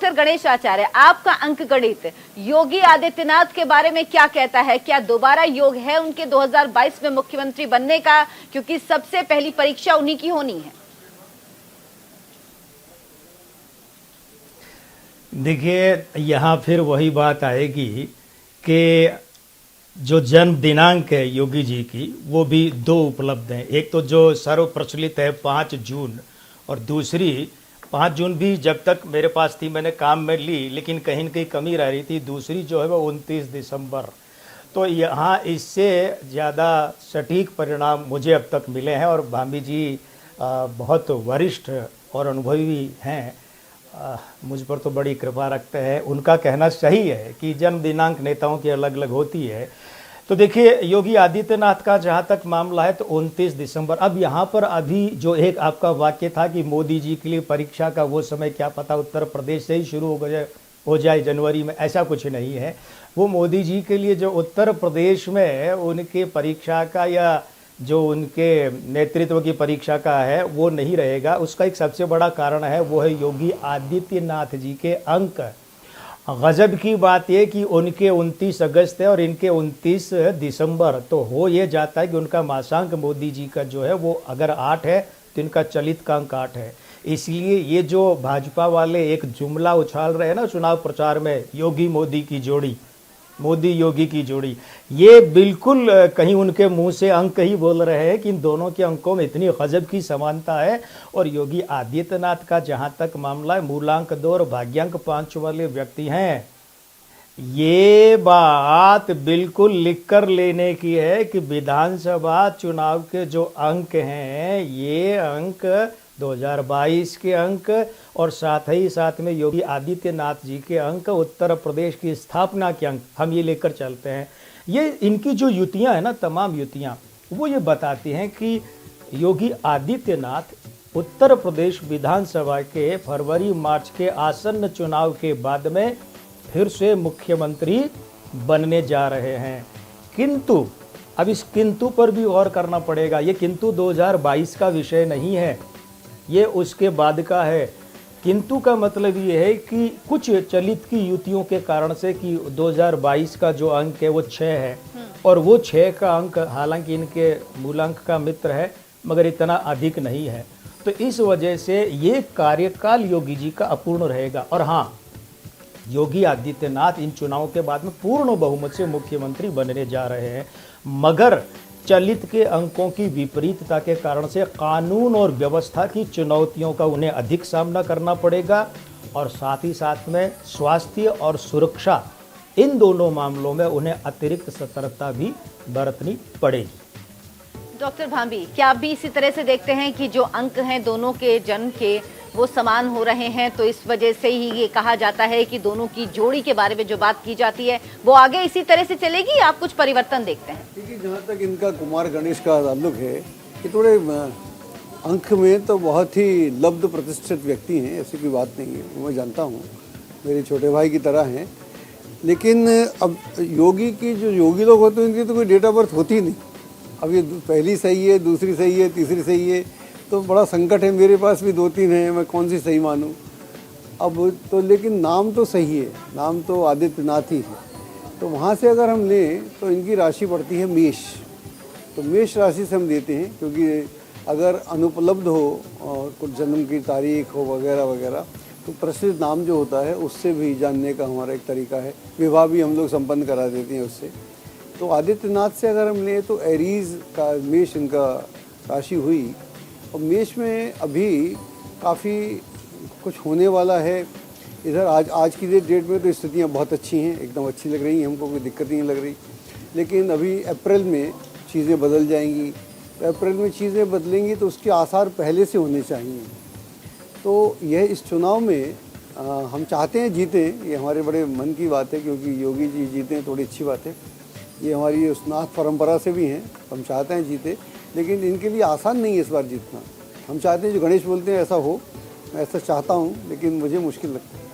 Doctor Ganesh Acharya, आपका अंक गणित योगी आदित्यनाथ के बारे में क्या कहता है? क्या दोबारा योग है उनके 2022 में मुख्यमंत्री बनने का, क्योंकि सबसे पहली परीक्षा उन्हीं की होनी है? देखिए, यहाँ फिर वही बात आएगी कि जो जन्म दिनांक है योगी जी की, वो भी दो उपलब्ध हैं। एक तो जो सर्व प्रचलित है 5 जून, और दूसरी 5 जून भी जब तक मेरे पास थी मैंने काम में ली, लेकिन कहीं न कहीं कमी रह रही थी। दूसरी जो है वो 29 दिसंबर। तो यहाँ इससे ज़्यादा सटीक परिणाम मुझे अब तक मिले हैं, और भाभी जी बहुत वरिष्ठ और अनुभवी हैं, मुझ पर तो बड़ी कृपा रखते हैं। उनका कहना सही है कि जन्म दिनांक नेताओं की अलग अलग होती है। तो देखिए, योगी आदित्यनाथ का जहाँ तक मामला है तो 29 दिसंबर। अब यहाँ पर अभी जो एक आपका वाक्य था कि मोदी जी के लिए परीक्षा का वो समय क्या पता उत्तर प्रदेश से ही शुरू हो जाए जनवरी में, ऐसा कुछ नहीं है। वो मोदी जी के लिए जो उत्तर प्रदेश में उनके परीक्षा का या जो उनके नेतृत्व की परीक्षा का है वो नहीं रहेगा। उसका एक सबसे बड़ा कारण है, वो है योगी आदित्यनाथ जी के अंक। गजब की बात ये कि उनके 29 अगस्त है और इनके 29 दिसंबर। तो हो ये जाता है कि उनका मासांक मोदी जी का जो है वो अगर 8 है तो इनका चलित का अंक 8 है। इसलिए ये जो भाजपा वाले एक जुमला उछाल रहे हैं ना चुनाव प्रचार में, योगी मोदी की जोड़ी, मोदी योगी की जोड़ी, ये बिल्कुल कहीं उनके मुंह से अंक ही बोल रहे हैं कि इन दोनों के अंकों में इतनी गजब की समानता है। और योगी आदित्यनाथ का जहां तक मामला है, मूलांक 2 और भाग्यांक 5 वाले व्यक्ति हैं। ये बात बिल्कुल लिख कर लेने की है कि विधानसभा चुनाव के जो अंक हैं, ये अंक 2022 के अंक और साथ ही साथ में योगी आदित्यनाथ जी के अंक, उत्तर प्रदेश की स्थापना के अंक, हम ये लेकर चलते हैं। ये इनकी जो युतियां हैं ना, तमाम युतियां, वो ये बताती हैं कि योगी आदित्यनाथ उत्तर प्रदेश विधानसभा के फरवरी मार्च के आसन्न चुनाव के बाद में फिर से मुख्यमंत्री बनने जा रहे हैं। किंतु अब इस किंतु पर भी गौर करना पड़ेगा। ये किंतु 2022 का विषय नहीं है, ये उसके बाद का है। किंतु का मतलब ये है कि कुछ चलित की युतियों के कारण से कि 2022 का जो अंक है वो 6 है, और वो 6 का अंक हालांकि इनके मूलांक का मित्र है मगर इतना अधिक नहीं है। तो इस वजह से ये कार्यकाल योगी जी का अपूर्ण रहेगा। और हाँ, योगी आदित्यनाथ इन चुनावों के बाद में पूर्ण बहुमत से मुख्यमंत्री बनने जा रहे हैं, मगर चलित के अंकों की विपरीतता के कारण से कानून और व्यवस्था की चुनौतियों का उन्हें अधिक सामना करना पड़ेगा, और साथ ही साथ में स्वास्थ्य और सुरक्षा, इन दोनों मामलों में उन्हें अतिरिक्त सतर्कता भी बरतनी पड़ेगी। डॉक्टर भांबी, क्या आप भी इसी तरह से देखते हैं कि जो अंक हैं दोनों के जन्म के वो समान हो रहे हैं, तो इस वजह से ही ये कहा जाता है कि दोनों की जोड़ी के बारे में जो बात की जाती है वो आगे इसी तरह से चलेगी, आप कुछ परिवर्तन देखते हैं? देखिए, जहाँ तक इनका कुमार गणेश का ताल्लुक है, ये थोड़े अंक में तो बहुत ही लब्ध प्रतिष्ठित व्यक्ति हैं, ऐसी कोई बात नहीं है, मैं जानता हूँ, मेरे छोटे भाई की तरह हैं। लेकिन अब योगी की जो योगी लोग होते हैं उनकी तो कोई डेट ऑफ बर्थ होती नहीं। अब ये पहली सही है, दूसरी सही है, तीसरी सही है, तो बड़ा संकट है। मेरे पास भी 2-3 हैं, मैं कौन सी सही मानूं अब तो। लेकिन नाम तो सही है, नाम तो आदित्यनाथ ही है। तो वहाँ से अगर हम लें तो इनकी राशि पड़ती है मेष। तो मेष राशि से हम देते हैं, क्योंकि अगर अनुपलब्ध हो और कुछ जन्म की तारीख हो वगैरह वगैरह, तो प्रसिद्ध नाम जो होता है उससे भी जानने का हमारा एक तरीका है। विवाह भी हम लोग संपन्न करा देते हैं उससे। तो आदित्यनाथ से अगर हम लें तो एरीज का मेष इनका राशि हुई, और मेष में अभी काफ़ी कुछ होने वाला है। इधर आज की डेट में तो स्थितियाँ बहुत अच्छी हैं, एकदम अच्छी लग रही हैं, हमको कोई दिक्कत नहीं लग रही। लेकिन अभी अप्रैल में चीज़ें बदल जाएंगी। तो अप्रैल में चीज़ें बदलेंगी तो उसके आसार पहले से होने चाहिए। तो यह इस चुनाव में हम चाहते हैं जीतें, ये हमारे बड़े मन की बात है, क्योंकि योगी जी जीतें थोड़ी अच्छी बात है। ये हमारी उस नाथ परंपरा से भी हैं, हम चाहते हैं जीते, लेकिन इनके लिए आसान नहीं है इस बार जीतना। हम चाहते हैं जो गणेश बोलते हैं ऐसा हो, मैं ऐसा चाहता हूँ, लेकिन मुझे मुश्किल लगता है।